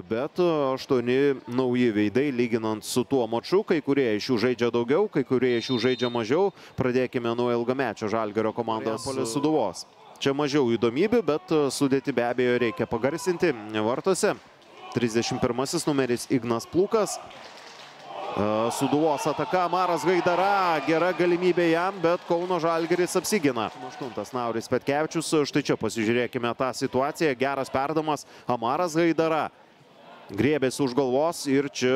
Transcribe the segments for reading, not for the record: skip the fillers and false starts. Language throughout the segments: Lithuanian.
bet 8 nauji veidai lyginant su tuo maču. Kai kurie iš jų žaidžia daugiau, kai kurie iš jų žaidžia mažiau. Pradėkime nuo ilgamečio Žalgirio komandos Sūduvos. Čia mažiau įdomybių, bet sudėtį be abejo reikia pagarsinti. Vartuose 31 numeris Ignas Plūkas. Sūduvos ataka, Amaras Gaidara, gera galimybė jam, bet Kauno Žalgiris apsigina. 8 Nauris Petkevičius, štai čia pasižiūrėkime tą situaciją, geras perdamas, Amaras Gaidara griebėsi už galvos ir čia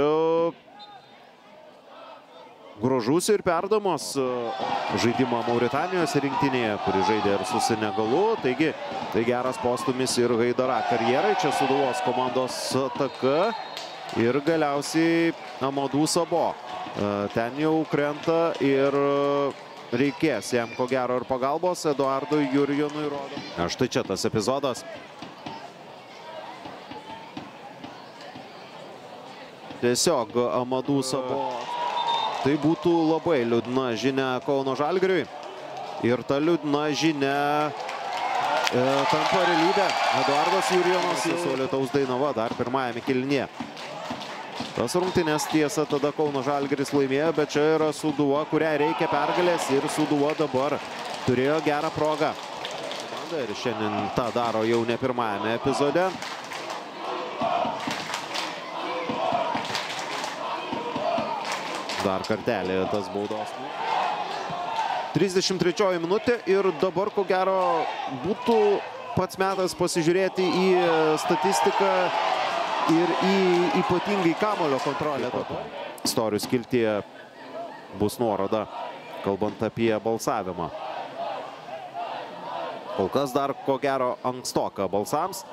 gražus ir perdamas žaidimą Mauritanijos rinktinėje, kuri žaidė ir su Senegalu, taigi tai geras postumis ir Gaidara karjerai, čia Sūduvos komandos ataka. Ir galiausiai Amadou Sabo. Ten jau krenta ir reikės jam ko gero ir pagalbos. Eduardui Jurjonui rodo. Štai čia tas epizodas. Tiesiog Amadou Sabo. Tai būtų labai liūdna žinia Kauno Žalgiriui. Ir ta liūdna žinia tampa realybė. Eduardas Jurjonas su Alytaus Dainava dar pirmajame kėlinyje. Tas rungtynes tiesa tada Kauno Žalgiris laimėjo, bet čia yra Sūduva, kuriai reikia pergalės ir Sūduva dabar turėjo gerą progą. Ir šiandien tą daro jau ne pirmajame epizode. Dar kartelį tas baudos. 33 minutė ir dabar ko gero būtų pats metas pasižiūrėti į statistiką ir į ypatingai kamuolio kontrolę. Istorijų skiltyje bus nuoroda, kalbant apie balsavimą. Kol kas dar ko gero ankstoka balsams.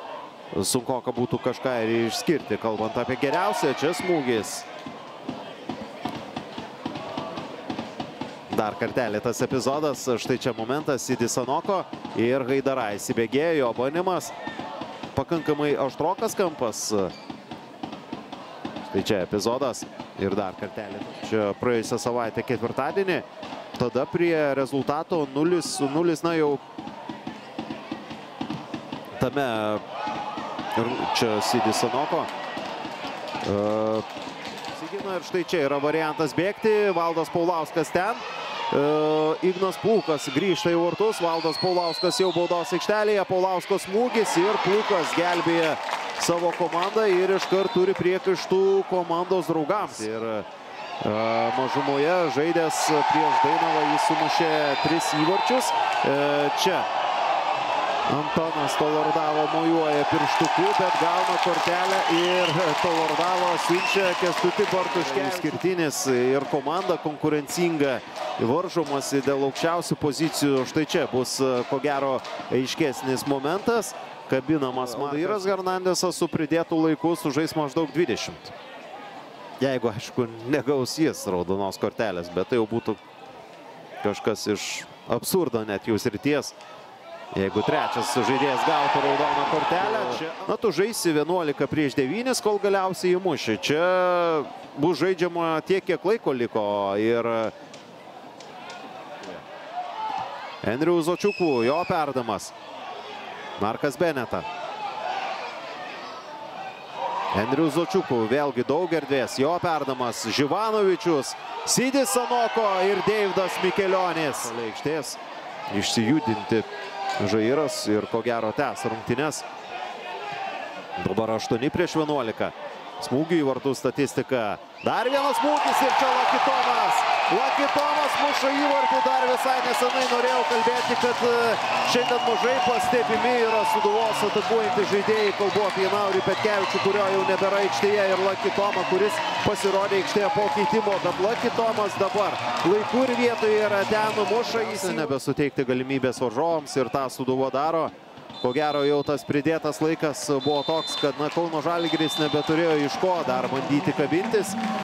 Sunkoka būtų kažką ir išskirti, kalbant apie geriausią. Čia smūgis. Dar kartelį tas epizodas. Štai čia momentas. Sidi Sanoko ir Gaidara įsibėgėjo banimas. Pakankamai aštrokas kampas. Tai čia epizodas ir dar kartelį. Čia praėjusią savaitę ketvirtadienį. Tada prie rezultato 0-0, na jau tame. Ir čia Sidi Sanoko. Ir štai čia yra variantas bėgti. Valdas Paulauskas ten. Ignas Plūkas grįžta į vartus. Valdas Paulauskas jau baudos aikštelėje. Paulausko smūgis ir Plūkas gelbėja savo komandą ir iškart turi priekaištų komandos draugams. Ir mažumoje žaidęs prieš Dainavą jis sumušė 3 įvarčius. Čia Antonas Tolordavo mojuoja pirštuku, bet gauna kortelę ir Tolordavo siunčia Kęstutį Bartuškevičių. Išskirtinis ir komanda konkurencinga, varžomasi dėl aukščiausių pozicijų. Štai čia bus ko gero aiškesnis momentas. Kabinamas Mairas Hernandesas su pridėtų laiku sužais maždaug 20. Jeigu, aišku, negaus jis raudonos kortelės, bet tai jau būtų kažkas iš absurdo net jų srities. Jeigu trečias žaidėjas gautų raudoną kortelę, na tu žaisi 11 prieš 9, kol galiausiai įmuši. Čia bus žaidžiama tiek, kiek laiko liko. Ir Henriu Zočiukų, jo perdamas. Markas Beneta. Henriu Zočiukų, vėlgi daug erdvės, jo perdamas. Živanovičius, Sidis Sanoko ir Deividas Mikelionis. Aikštės išsijudinti Žairas ir ko gero tęs rungtynes. Dabar 8 prieš 11. Smūgių į vartų statistika. Dar vienas smūgis ir čia Lakitomas. Lakitomas muša įvartį dar visai nesenai. Norėjau kalbėti, kad šiandien mažai pastebimi yra Sūduvos atakuojantys žaidėjai. Kalbu apie Naurį Petkevičių, kurio jau nebėra aikštėje, ir Lakitomą, kuris pasirodė aikštėje po keitimo. Bet Lakitomas dabar laiku ir vietoje yra ten, muša jis. Nebesuteikti galimybės varžovams ir tą Sūduva daro. Ko gero jau tas pridėtas laikas buvo toks, kad Kauno Žalgiris nebeturėjo iš ko dar bandyti kabintis.